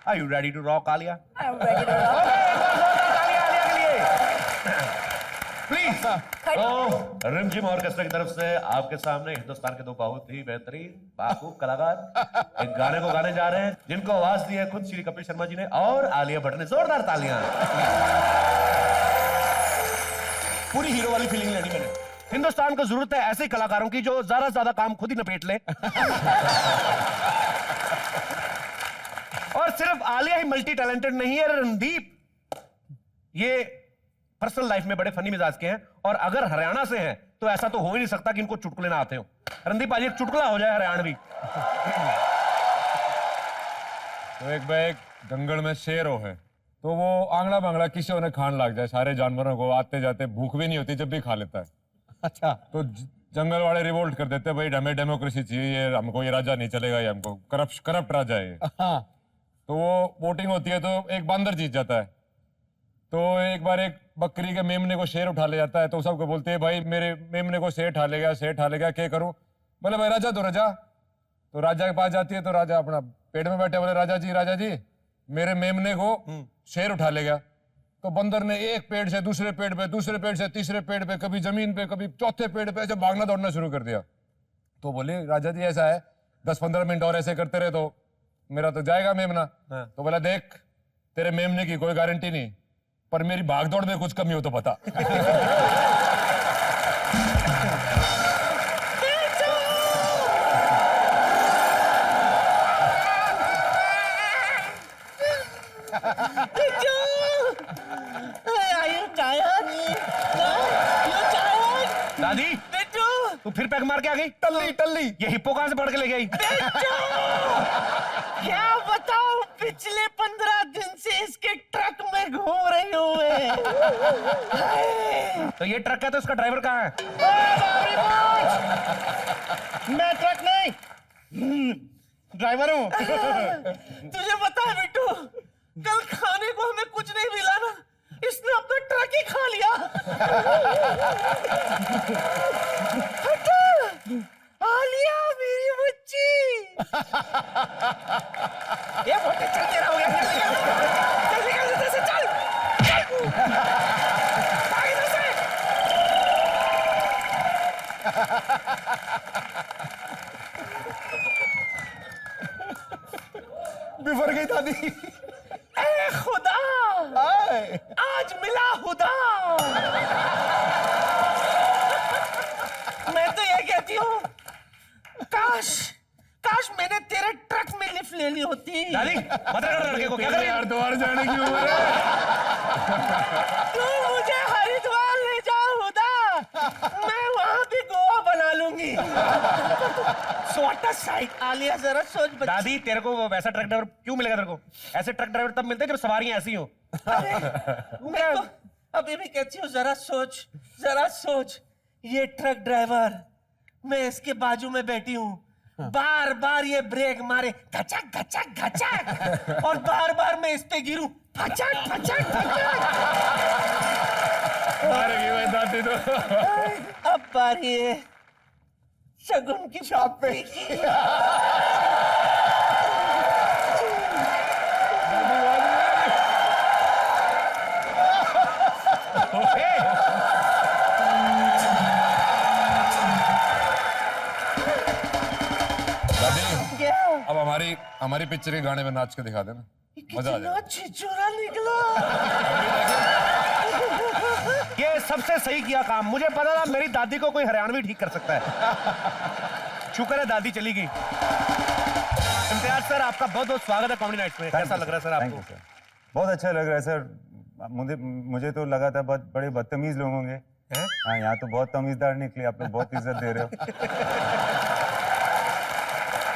Are you ready to rock, Alia? I'm ready to rock. Okay, एक बार जोरदार तालियां आलिया के लिए। Please. तो रिमझिम ऑर्केस्ट्रा की तरफ से आपके सामने हिंदुस्तान के दो बहुत ही बेहतरीन बाखूब कलाकार एक गाने को गाने जा रहे हैं जिनको आवाज दी है खुद श्री कपिल शर्मा जी ने और आलिया भट्ट ने। जोरदार तालियां। पूरी हीरो वाली फीलिंग लेनी मैंने। हिंदुस्तान को जरूरत है ऐसे कलाकारों की जो ज्यादा से ज्यादा काम खुद ही नपेट ले। और सिर्फ आलिया ही मल्टी टैलेंटेड नहीं है, रणदीप ये पर्सनल लाइफ में बड़े फनी मिजाज के हैं और अगर हरियाणा से हैं तो ऐसा तो हो ही नहीं सकता कि इनको चुटकुले ना आते हो। रणदीप आज एक चुटकुला हो जाए हरियाणवी। तो एक बार एक जंगल में शेर हो है तो वो आंगड़ा बांगड़ा किसी ने खान लग जाए सारे जानवरों को, आते जाते भूख भी नहीं होती जब भी खा लेता है। अच्छा। तो जंगल वाले रिवोल्ट कर देते भाई हमें डेमोक्रेसी चाहिए, हमको ये राजा नहीं चलेगा, ये हमको करप्ट राजा है। हाँ। तो वो वोटिंग होती है तो एक बंदर जीत जाता है। तो एक बार एक बकरी के मेमने को शेर उठा ले जाता है तो सबको बोलते हैं भाई मेरे मेमने को शेर उठा लेगा क्या करूं? बोले भाई राजा तो राजा। तो राजा के पास जाती है तो राजा अपना पेट में बैठे, बोले राजा जी मेरे मेमने को शेर उठा ले गया। तो बंदर ने एक पेड़ से दूसरे पेड़ पे, दूसरे पेड़ से तीसरे पेड़ पे, कभी जमीन पे कभी चौथे पेड़ पे ऐसे भागना दौड़ना शुरू कर दिया। तो बोले राजा जी ऐसा है 10-15 मिनट और ऐसे करते रहे तो मेरा तो जाएगा मेमना। तो बोला देख तेरे मेमने की कोई गारंटी नहीं पर मेरी भागदौड़ में कुछ कमी हो तो बता। दादी तू फिर पैक मार के आ गई? टल्ली ये हिप्पो कहां से पढ़ के ले गई? क्या बताऊं, पिछले 15 दिन से इसके ट्रक में घूम रही हूँ तो ये ट्रक है तो उसका ड्राइवर कहाँ है? मैं ट्रक नहीं ड्राइवर हूँ। तुझे पता है बिट्टू, कल खाने को हमें कुछ नहीं मिला ना, इसने अपना ट्रक ही खा लिया। आलिया मेरी बच्ची। ये बहुत अच्छा तेरा हो गया। चल इधर से चल। भाग इधर से। बिफर गई दादी। ए खुदा, आज मिला खुदा। मैं तो ये कहती हूँ काश मैंने तेरे ट्रक में लिफ्ट ले ली होती। दादी मत रगड़ लड़के को, क्या कर रही है? हरिद्वार जाने की उम्र है। तू मुझे हरिद्वार ले जा खुदा, मैं वहां भी गोवा बना लूंगी। आलिया जरा सोच बच्ची। दादी तेरे को वैसा ट्रक ड्राइवर क्यों मिलेगा? तेरे को ऐसे ट्रक ड्राइवर तब मिलते हैं जब सवारियां ऐसी हो। मैं तो अभी भी कहती हूँ जरा सोच। ये ट्रक ड्राइवर, मैं इसके बाजू में बैठी हूँ, बार बार ये ब्रेक मारे घचक घचक घचक और बार बार मैं इस पे गिरूं फचक फचक फचक। दादी तो अब बारी है शगुन की शॉपिंग की। अब हमारी पिक्चर के गाने में नाच के दिखा देना, मजा आ जाएगा। छिछोरा निकला। ये सबसे सही किया काम। मुझे पता था मेरी दादी को कोई हरियाणवी ठीक कर सकता है। शुक्र है दादी चली गई। इम्तियाज सर आपका बहुत बहुत स्वागत है कॉमेडी नाइट्स में। कैसा लग रहा है सर आपको? बहुत अच्छा लग रहा है सर। मुझे तो लगा था बहुत बड़े बदतमीज लोग होंगे। हाँ, यहाँ तो बहुत तमीजदार निकले। आप लोग बहुत इज्जत दे रहे हो।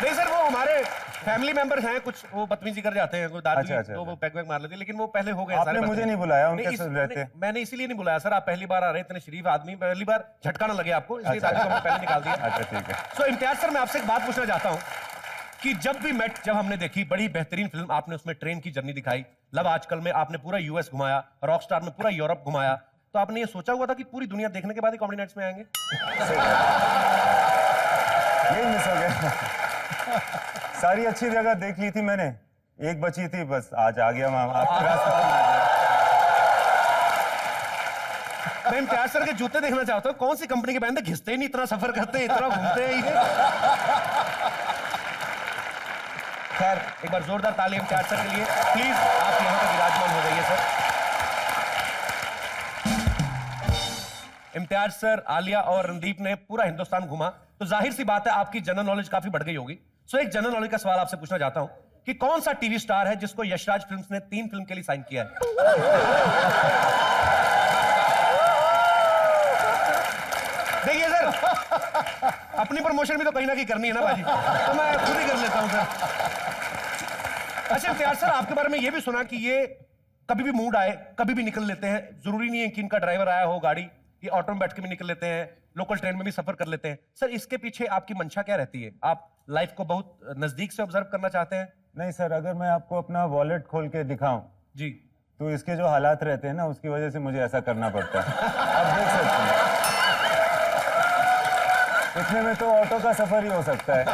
नहीं सर, वो हमारे फैमिली मेंबर्स हैं, कुछ वो बदतमीजी कर जाते हैं, कोई दादी अच्छा। तो वो पैक वैक मार लेती है, लेकिन वो पहले हो गए। आपने मुझे नहीं बुलाया, उनके साथ रहते। मैंने इसीलिए नहीं बुलाया सर, आप पहली बार आ रहे हैं, इतने शरीफ आदमी, पहली बार झटका ना लगे आपको, इसलिए दादी को हमने पहले निकाल दिया। अच्छा ठीक है। सो इम्तियाज सर, मैं आपसे एक बात पूछना चाहता हूँ कि जब हमने देखी बड़ी बेहतरीन फिल्म, आपने उसमें ट्रेन की जर्नी दिखाई, लव आजकल में आपने पूरा यूएस घुमाया, रॉकस्टार में पूरा यूरोप घुमाया, तो आपने ये सोचा हुआ था कि पूरी दुनिया देखने के बाद ही कॉमेडी नाइट्स में आएंगे? यही मिस हो गया। सारी अच्छी जगह देख ली थी मैंने, एक बची थी बस, आज आ गया मैम, आपके रास्ते पर आ गया। मैं इम्तियाज सर के जूते देखना चाहता हूँ, कौन सी कंपनी के पहनते, घिसते ही नहीं, इतना सफर करते हैं, इतना घूमते हैं ये। खैर एक बार जोरदार ताली इम्तियाज सर के लिए। प्लीज आप यहाँ पे विराजमान हो जाइए सर। इम्तियाज सर, आलिया और रणदीप ने पूरा हिंदुस्तान घुमा, तो जाहिर सी बात है आपकी जनरल नॉलेज काफी बढ़ गई होगी। सो एक जनरल नॉलेज का सवाल आपसे पूछना चाहता हूं कि कौन सा टीवी स्टार है जिसको यशराज फिल्म्स ने 3 फिल्म के लिए साइन किया है? देखिए सर, अपनी प्रमोशन भी तो कहीं ना कहीं करनी है ना बाजी, तो मैं खुद ही कर लेता हूं सर। अच्छा इम्तियाज सर, आपके बारे में ये भी सुना कि ये कभी भी मूड आए कभी भी निकल लेते हैं, जरूरी नहीं है कि इनका ड्राइवर आया हो गाड़ी, ये ऑटो में बैठ के भी निकल लेते हैं, लोकल ट्रेन में भी सफर कर लेते हैं। सर इसके पीछे आपकी मंशा क्या रहती है? आप लाइफ को बहुत नजदीक से ऑब्जर्व करना चाहते हैं? नहीं सर, अगर मैं आपको अपना वॉलेट खोल के दिखाऊं जी, तो इसके जो हालात रहते हैं ना, उसकी वजह से मुझे ऐसा करना पड़ता है। आप देख सकते हैं, इतने में तो ऑटो का सफर ही हो सकता है।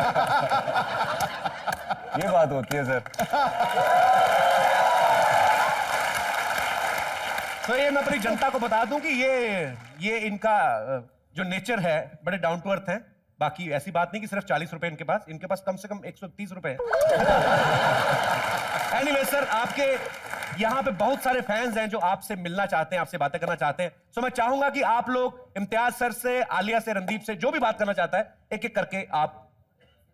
ये बात होती है सर। तो ये मैं अपनी जनता को बता दूं कि ये इनका जो नेचर है बड़े डाउन टू अर्थ है। बाकी ऐसी बात नहीं कि सिर्फ 40 रुपए इनके पास कम से कम 130 रुपए है। एनीवे सर, आपके यहाँ पे बहुत सारे फैंस हैं जो आपसे मिलना चाहते हैं, आपसे बातें करना चाहते हैं। सो मैं चाहूंगा कि आप लोग इम्तियाज सर से, आलिया से, रणदीप से जो भी बात करना चाहता है एक एक करके आप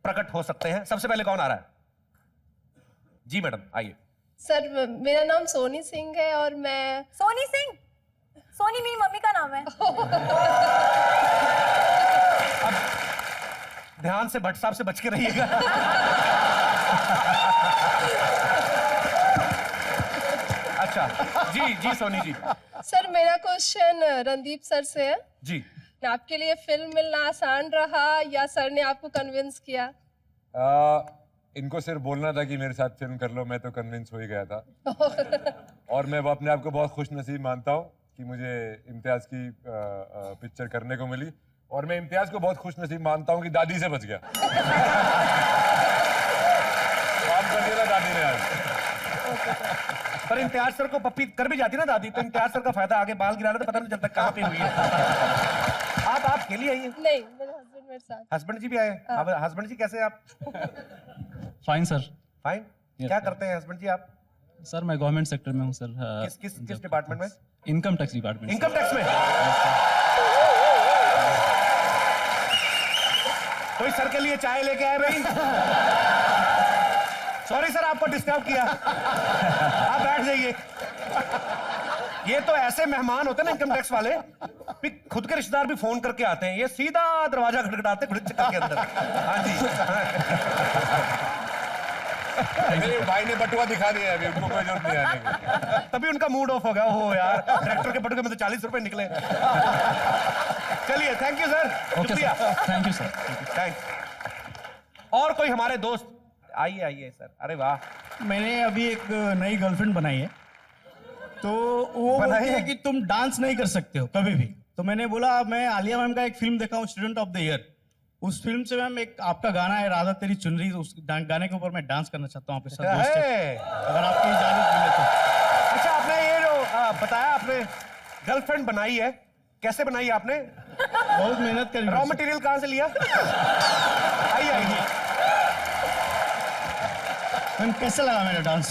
प्रकट हो सकते हैं। सबसे पहले कौन आ रहा है? जी मैडम आइए। सर मेरा नाम सोनी सिंह है और मैं सोनी सिंह? सोनी मेरी मम्मी का नाम है। ध्यान से भट्ट साहब से बच के रहिएगा। अच्छा जी सोनी जी। सर मेरा क्वेश्चन रणदीप सर से है जी। आपके लिए फिल्म मिलना आसान रहा या सर ने आपको कन्विंस किया? इनको सिर्फ बोलना था कि मेरे साथ फिल्म कर लो, मैं तो कन्विंस हो ही गया था। और मैं अपने आप को बहुत खुश नसीब मानता हूँ कि मुझे इम्तियाज की पिक्चर करने को मिली, और मैं इम्तियाज को बहुत खुश नसीब मानता हूँ कि दादी से बच गया। काम कर दिया दादी ने आज। पर इम्तियाज सर को पप्पी कर भी जाती ना दादी, तो इम्तियाज सर का फायदा, आगे बाल गिरा तो पता नहीं चलता कहाँ पे हुई है। आप अकेली आइए? नहीं, मेरे हस्बैंड मेरे साथ। हस्बैंड जी भी आए? हस्बैंड जी कैसे आप? Fine sir. फाइन? क्या करते हैं हस्बैंड जी आप? सर मैं गवर्नमेंट सेक्टर में हूँ सर। किस डिपार्टमेंट में? Income tax department. Income tax में? कोई सर के लिए चाय लेके आए भाई? सॉरी सर आपको डिस्टर्ब किया, आप बैठ जाइए। ये तो ऐसे मेहमान होते हैं ना इनकम टैक्स वाले, खुद के रिश्तेदार भी फोन करके आते हैं, ये सीधा दरवाजा खटखटाते खुद चक्कर के अंदर। हाँ जी। मेरे भाई ने बटुआ दिखा दिया है, अभी उनको कोई जरूरत नहीं आने की। तभी उनका मूड ऑफ हो गया। ओहो यार, ट्रैक्टर के बटुए में तो 40 रुपए निकले। चलिए थैंक यू सर। शुक्रिया। Thank you sir. थैंक्स। और कोई हमारे दोस्त? आइए सर। अरे वाह। मैंने अभी एक नई गर्लफ्रेंड बनाई है, तो वो बोलती है कि तुम डांस नहीं कर सकते हो कभी भी। तो मैंने बोला मैं आलिया मैम का एक फिल्म देखा हूँ, स्टूडेंट ऑफ द ईयर, उस फिल्म से मैम एक आपका गाना है राधा तेरी चुनरी, उस गाने के ऊपर मैं डांस करना चाहता हूँ आपके साथ दोस्त है, अगर आपकी इजाजत मिले तो। अच्छा आपने ये जो बताया आपने गर्लफ्रेंड बनाई है, कैसे बनाई आपने? बहुत मेहनत करी। रॉ मटेरियल कहाँ से लिया? आइए। मैम कैसे लगा मेरा डांस?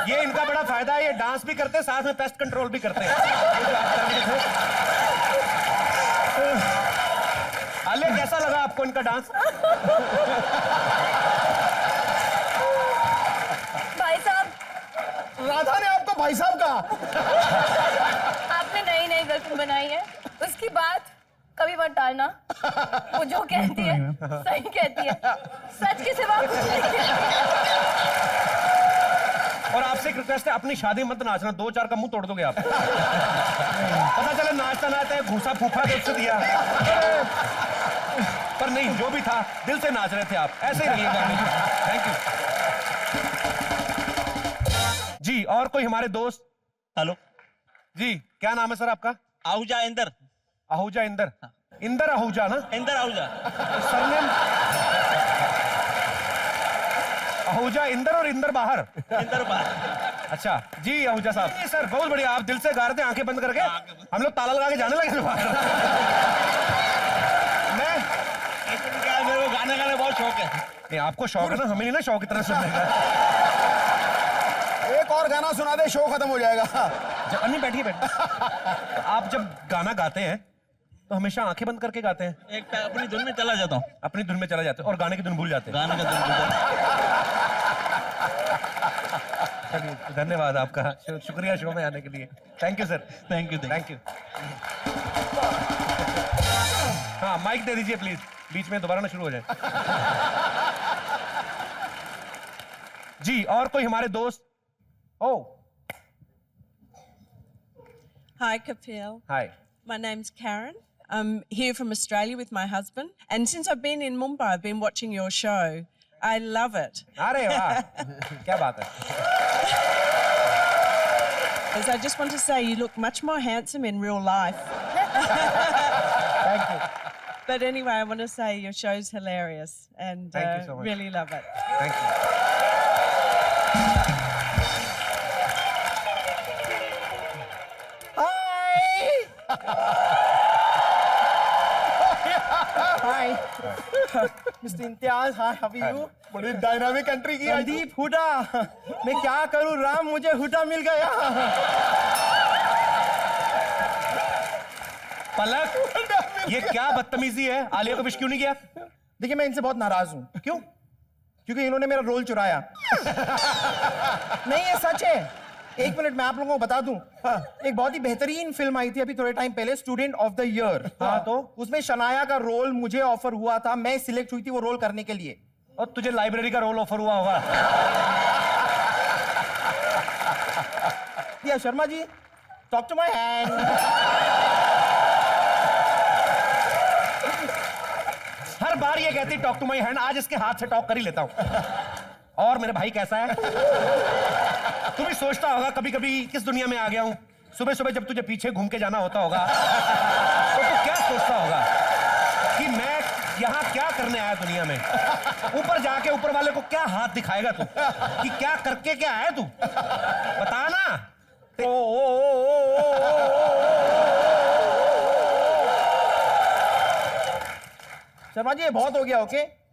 ये इनका बड़ा फायदा है, ये डांस भी करते हैं साथ में पेस्ट कंट्रोल भी करते हैं। ये जो आप कर रहे थे। आलिया कैसा लगा आपको इनका डांस? भाई साहब। राधा ने आपको भाई साहब कहा? आपने नई गर्लफ्रेंड बनाई है, उसकी बात कभी मत टालना। वो जो कहती है सही कहती है, सच के सिवा कुछ नहीं कहती। और आपसे एक रिक्वेस्ट है, अपनी शादी मत नाचना, 2-4 का मुंह तोड़ दोगे आप। पता चले नाचता नाचता है घूसा फूफा के उससे दिया। पर नहीं, जो भी था दिल से नाच रहे थे आप, ऐसे ही रहिएगा। थैंक यू जी। और कोई हमारे दोस्त? हेलो जी, क्या नाम है सर आपका? आहूजा इंदर। आहूजा इंदर? इंदर आहूजा ना? इंदर आहूजा। सरनेम आहूजा इंदर और इंदर बाहर। इंदर बाहर। अच्छा जी आहूजा साहब। जी सर बहुत बढ़िया, आप दिल से गा रहे थे आंखें बंद करके, हम लोग ताला लगा के जाने लगे बाहर। मैं मेरे को गाने गाने बहुत शौक है। नहीं आपको शौक है ना, हमें नहीं ना शौक इतना सुनने का। एक और गाना सुना दे, शो खत्म हो जाएगा। नहीं बैठिए बैठिए। आप जब गाना गाते हैं तो हमेशा आंखें बंद करके गाते हैं? एक अपनी धुन में चला जाता हूँ। अपनी धुन में चला जाते हैं और गाने की धुन भूल जाते हैं? गाने का धुन भूल जाता चलिए धन्यवाद आपका, शुक्रिया शो में आने के लिए। Thank you sir. Thank you thank you. हाँ माइक दे दीजिए प्लीज, बीच में दोबारा ना शुरू हो जाए। जी और कोई हमारे दोस्त? ओ Hi, Kapil. Hi. My name's Karen. I'm here from Australia with my husband. And since I've been in Mumbai, I've been watching your show. I love it. अरे वाह, क्या बात है। As I just want to say, you look much more handsome in real life. Thank you. But anyway, I want to say your show's hilarious and Thank you so much. really love it. Thank you. Hi. Mr. Imtiaz, hi, how are you? बड़ी dynamic entry की। रणदीप हुडा, मैं क्या करूं राम, मुझे हुडा मिल गया। पलक, ये क्या बदतमीजी है, आलिया को विश क्यों नहीं किया? देखिए मैं इनसे बहुत नाराज हूं। क्यों? क्योंकि इन्होंने मेरा रोल चुराया। नहीं ये सच है। एक मिनट मैं आप लोगों को बता दूं, एक बहुत ही बेहतरीन फिल्म आई थी अभी थोड़े टाइम पहले, स्टूडेंट ऑफ द ईयर। हाँ तो उसमें शनाया का रोल मुझे ऑफर हुआ था, मैं सिलेक्ट हुई थी वो रोल करने के लिए। और तुझे लाइब्रेरी का रोल ऑफर हुआ होगा। या Sharma ji, talk to my hand. हर बार ये कहती टॉक टू माय हैंड, आज इसके हाथ से टॉक कर ही लेता हूं। और मेरे भाई कैसा है? तू भी सोचता होगा कभी कभी किस दुनिया में आ गया हूं। सुबह सुबह जब तुझे पीछे घूम के जाना होता होगा तो तू क्या सोचता होगा कि मैं यहाँ क्या करने आया दुनिया में? ऊपर जाके ऊपर वाले को क्या हाथ दिखाएगा तू कि क्या करके क्या आया तू? बता ना। शर्मा जी ये बहुत हो गया। Okay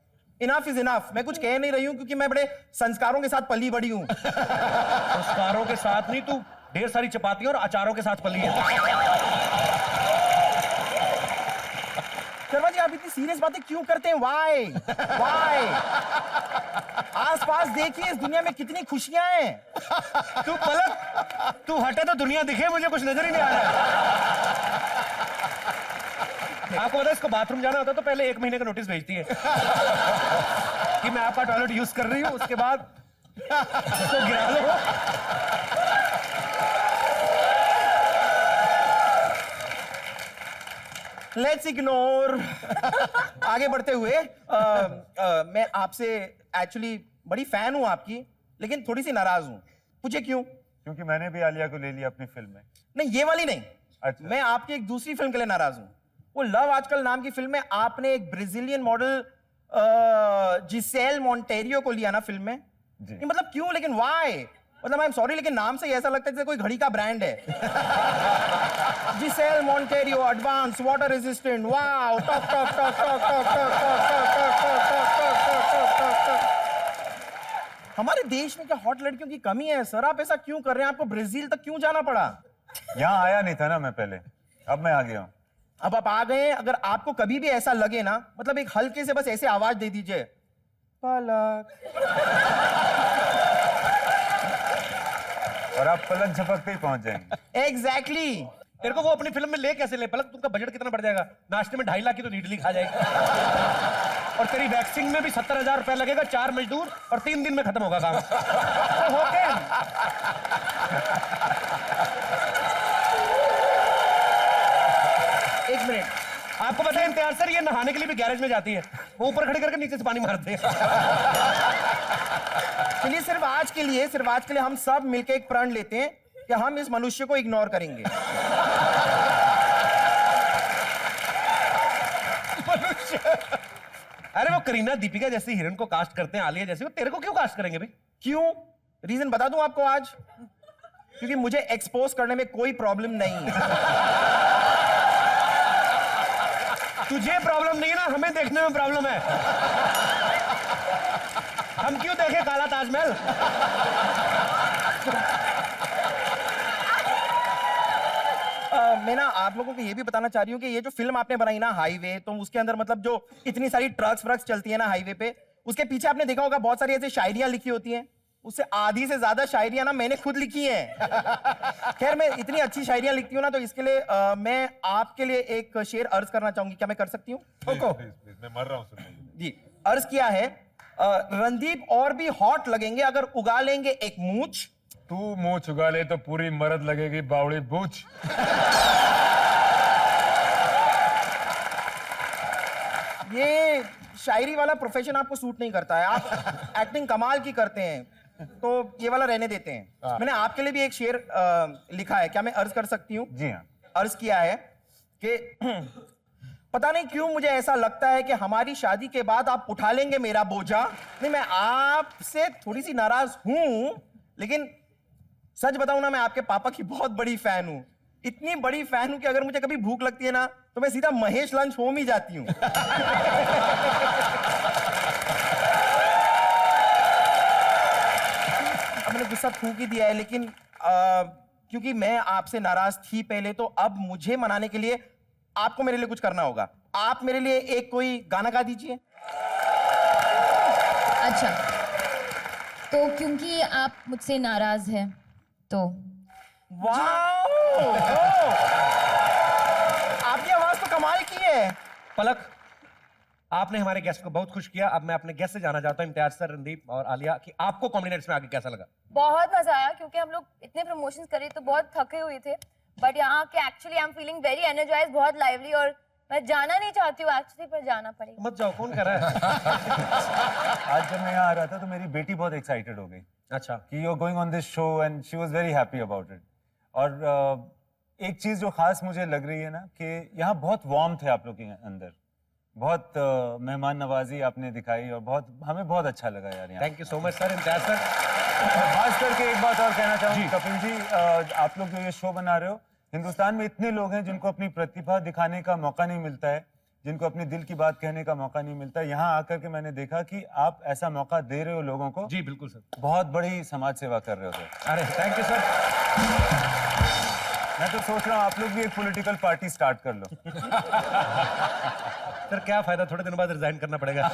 enough is enough. मैं कुछ कह नहीं रही हूं क्योंकि मैं बड़े संस्कारों के साथ पली बड़ी हूं। संस्कारों के साथ नहीं, तू ढेर सारी चपातियों और अचारों के साथ पली है। शर्मा जी आप इतनी सीरियस बातें क्यों करते हैं? Why why? आसपास देखिए इस दुनिया में कितनी खुशियां हैं। तू पलक, तू हटे तो दुनिया दिखे, मुझे कुछ नजर ही नहीं आ रहा है। आपको पता है इसको बाथरूम जाना होता तो पहले 1 महीने का नोटिस भेजती है कि मैं आपका टॉयलेट यूज कर रही हूँ, उसके बाद इसको गिरा लो। Let's ignore. आगे बढ़ते हुए मैं आपसे एक्चुअली बड़ी फैन हूं आपकी, लेकिन थोड़ी सी नाराज हूं। पूछे क्यों? क्योंकि मैंने भी आलिया को ले लिया अपनी फिल्म में। नहीं ये वाली नहीं। अच्छा। मैं आपकी एक दूसरी फिल्म के लिए नाराज हूं। वो लव आजकल नाम की फिल्म में आपने एक ब्राजीलियन मॉडल जिसेल मॉन्टेरियो को लिया ना फिल्म में। नहीं मतलब क्यों, लेकिन व्हाई? मतलब आई एम सॉरी लेकिन नाम से ही ऐसा लगता है जैसे कोई घड़ी का ब्रांड है। Giselle Monteiro advance water resistant. Wow talk talk talk talk talk talk talk talk. हमारे देश में क्या हॉट लड़कियों की कमी है सर? आप ऐसा क्यों कर रहे हैं? आपको ब्राजील तक क्यों जाना पड़ा? यहाँ आया नहीं था ना मैं पहले, अब मैं आ गया हूँ। अब आप आ गए। अगर आपको कभी भी ऐसा लगे ना, मतलब एक हल्के से बस ऐसे आवाज दे दीजिए, पलक। और आप पलक झपकते ही पहुंच जाएंगे। एग्जैक्टली। तेरे को वो अपनी फिल्म में ले कैसे ले पलक? तुमका बजट कितना बढ़ जाएगा? नाश्ते में 2.5 लाख की तो इडली खा जाएगी और तेरी वैक्सिंग में भी 70,000 रुपए लगेगा, 4 मजदूर और 3 दिन में खत्म होगा काम। तो होके एक मिनट, आपको पता है इम्तियाज सर ये नहाने के लिए भी गैरेज में जाती है, वो ऊपर खड़े करके नीचे से पानी मारते हैं। चलिए सिर्फ आज के लिए हम सब मिलकर एक प्रण लेते हैं कि हम इस मनुष्य को इग्नोर करेंगे। अरे वो करीना दीपिका जैसी हीरोइन को कास्ट करते हैं, आलिया जैसी, वो तेरे को क्यों कास्ट करेंगे भाई? क्यों? रीजन बता दूं आपको आज? क्योंकि मुझे एक्सपोज करने में कोई प्रॉब्लम नहीं है। तुझे प्रॉब्लम नहीं है ना, हमें देखने में प्रॉब्लम है। हम क्यों देखें काला ताजमहल? मैं ना आप लोगों को ये भी बताना चाह रही हूँ कि ये जो फिल्म आपने बनाई ना हाईवे, तो उसके अंदर मतलब जो इतनी सारी ट्रक्स व्रक्स चलती है ना हाईवे पे, उसके पीछे आपने देखा होगा बहुत सारी ऐसी शायरियां लिखी होती हैं। उससे आधी से ज्यादा शायरियां ना मैंने खुद लिखी हैं। खैर मैं इतनी अच्छी शायरियां लिखती हूँ ना, तो इसके लिए मैं आपके लिए एक शेर अर्ज करना चाहूंगी। क्या मैं कर सकती हूँ? मैं मर रहा हूँ सुनने। जी, अर्ज किया है, रणदीप और भी हॉट लगेंगे अगर उगा लेंगे एक मूछ। तू मूछ उगा ले तो पूरी मरद लगेगी बावड़ी बूछ। ये शायरी वाला प्रोफेशन आपको सूट नहीं करता है, आप एक्टिंग कमाल की करते हैं, तो ये वाला रहने देते हैं। मैंने आपके लिए भी एक शेर लिखा है, क्या मैं अर्ज कर सकती हूँ? जी हाँ। अर्ज किया है कि पता नहीं क्यों मुझे ऐसा लगता है कि हमारी शादी के बाद आप उठा लेंगे मेरा बोझा। नहीं, मैं आपसे थोड़ी सी नाराज हूं, लेकिन सच बताऊं ना, मैं आपके पापा की बहुत बड़ी फैन हूं। इतनी बड़ी फैन हूं कि अगर मुझे कभी भूख लगती है ना, तो मैं सीधा महेश लंच होम ही जाती हूं। अब मैंने गुस्सा थूक ही दिया है, लेकिन क्योंकि मैं आपसे नाराज थी पहले, तो अब मुझे मनाने के लिए आपको मेरे लिए कुछ करना होगा। आप मेरे लिए एक कोई गाना गा दीजिए। अच्छा, तो क्योंकि आप मुझसे नाराज हैं तो वाओ! आपकी आवाज तो कमाल की है। पलक, आपने हमारे गेस्ट को बहुत खुश किया। अब मैं अपने गेस्ट से जानना चाहता हूँ, इम्तियाज सर, रणदीप और आलिया, कि आपको कॉमेडी नाइट्स में आके कैसा लगा? बहुत मजा आया, क्योंकि हम लोग इतने प्रमोशंस करे तो बहुत थके हुए थे, बट यहाँ के actually I am feeling very energised, बहुत लाइवली, और मैं जाना नहीं चाहती हूँ एक्चुअली, पर जाना पड़ेगा। मत जाओ, कौन कर रहा है? आज जब मैं यहाँ आ रहा था तो मेरी बेटी बहुत एक्साइटेड हो गई। अच्छा, कि you are going on this show and she was very happy about it. और एक चीज जो खास मुझे लग रही है ना, कि यहाँ बहुत वार्मथ है आप लोग के अंदर, बहुत मेहमान नवाजी आपने दिखाई, और बहुत हमें बहुत अच्छा लगा यार यहाँ। Thank you so much sir. Imtiaz sir, खास करके एक बात और कहना चाहूँगी कपिल जी, आप लोग जो ये शो बना रहे हो, हिंदुस्तान में इतने लोग हैं जिनको अपनी प्रतिभा दिखाने का मौका नहीं मिलता है, जिनको अपने दिल की बात कहने का मौका नहीं मिलता है। यहाँ आकर के मैंने देखा कि आप ऐसा मौका दे रहे हो लोगों को। जी बिल्कुल सर, बहुत बड़ी समाज सेवा कर रहे हो सर। अरे थैंक यू सर। मैं तो सोच रहा हूँ आप लोग भी एक पॉलिटिकल पार्टी स्टार्ट कर लो। सर क्या फायदा, थोड़े दिन बाद रिजाइन करना पड़ेगा।